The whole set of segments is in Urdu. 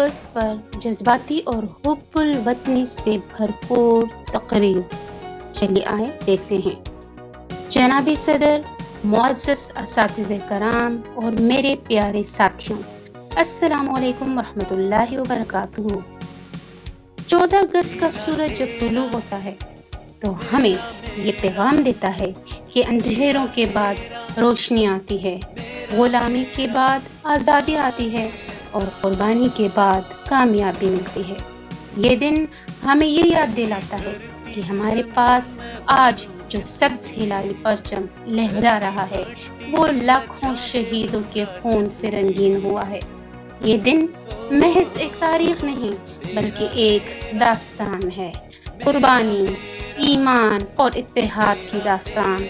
قسط پر جذباتی اور حب الوطنی سے بھرپور تقریر۔ چلیے آئے دیکھتے ہیں۔ جناب صدر، معزز اساتذہ کرام اور میرے پیارے ساتھیوں، السلام علیکم ورحمۃ اللہ وبرکاتہ۔ 14 اگست کا سورج جب طلوع ہوتا ہے تو ہمیں یہ پیغام دیتا ہے کہ اندھیروں کے بعد روشنی آتی ہے، غلامی کے بعد آزادی آتی ہے اور قربانی کے بعد کامیابی ملتی ہے۔ یہ دن ہمیں یہ یاد دلاتا ہے کہ ہمارے پاس آج جو سبز ہلالی پرچم لہرا رہا ہے وہ لاکھوں شہیدوں کے خون سے رنگین ہوا ہے۔ یہ دن محض ایک تاریخ نہیں بلکہ ایک داستان ہے، قربانی، ایمان اور اتحاد کی داستان۔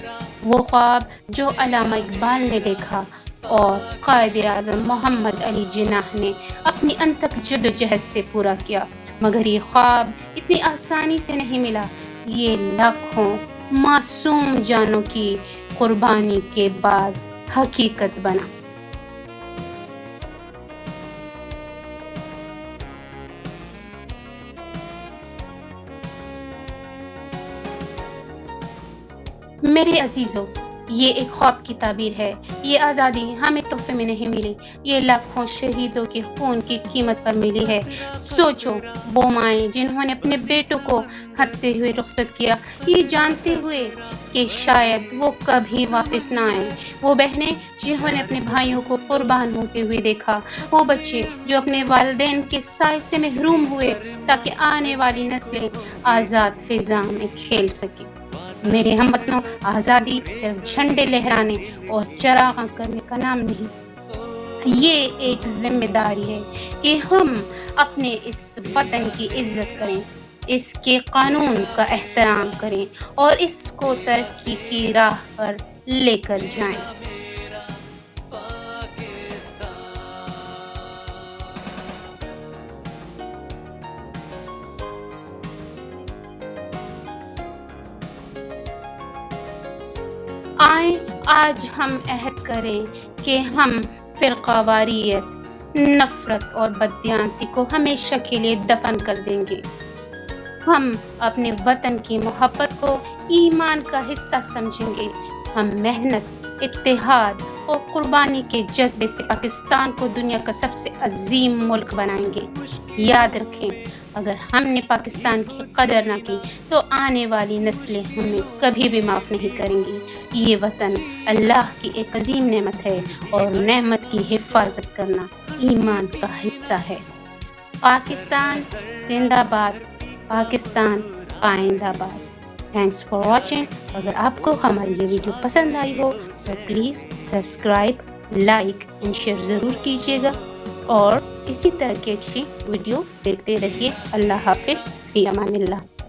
وہ خواب جو علامہ اقبال نے دیکھا اور قائد اعظم محمد علی جناح نے اپنی انتھک جدوجہد سے پورا کیا، مگر یہ خواب اتنی آسانی سے نہیں ملا۔ یہ لاکھوں معصوم جانوں کی قربانی کے بعد حقیقت بنا۔ میرے عزیزوں، یہ ایک خواب کی تعبیر ہے۔ یہ آزادی ہمیں تحفے میں نہیں ملی، یہ لاکھوں شہیدوں کے خون کی قیمت پر ملی ہے۔ سوچو، وہ مائیں جنہوں نے اپنے بیٹوں کو ہنستے ہوئے رخصت کیا، یہ جانتے ہوئے کہ شاید وہ کبھی واپس نہ آئیں۔ وہ بہنیں جنہوں نے اپنے بھائیوں کو قربان ہوتے ہوئے دیکھا، وہ بچے جو اپنے والدین کے سائے سے محروم ہوئے تاکہ آنے والی نسلیں آزاد فضا میں کھیل سکیں۔ میرے ہم وطنوں، آزادی صرف جھنڈے لہرانے اور چراغاں کرنے کا نام نہیں، یہ ایک ذمہ داری ہے کہ ہم اپنے اس وطن کی عزت کریں، اس کے قانون کا احترام کریں اور اس کو ترقی کی راہ پر لے کر جائیں۔ آئیں آج ہم عہد کریں کہ ہم فرقہ واریت، نفرت اور بددیانتی کو ہمیشہ کے لیے دفن کر دیں گے۔ ہم اپنے وطن کی محبت کو ایمان کا حصہ سمجھیں گے۔ ہم محنت، اتحاد اور قربانی کے جذبے سے پاکستان کو دنیا کا سب سے عظیم ملک بنائیں گے۔ یاد رکھیں، اگر ہم نے پاکستان کی قدر نہ کی تو آنے والی نسلیں ہمیں کبھی بھی معاف نہیں کریں گی۔ یہ وطن اللہ کی ایک عظیم نعمت ہے اور نعمت کی حفاظت کرنا ایمان کا حصہ ہے۔ پاکستان زندہ باد، پاکستان آئندہ باد۔ Thanks for watching. اگر آپ کو ہماری یہ ویڈیو پسند آئی ہو تو please subscribe, like and share ضرور کیجیے گا اور اسی طرح کی اچھی ویڈیو دیکھتے رہیے۔ اللہ حافظ، فی امان اللہ۔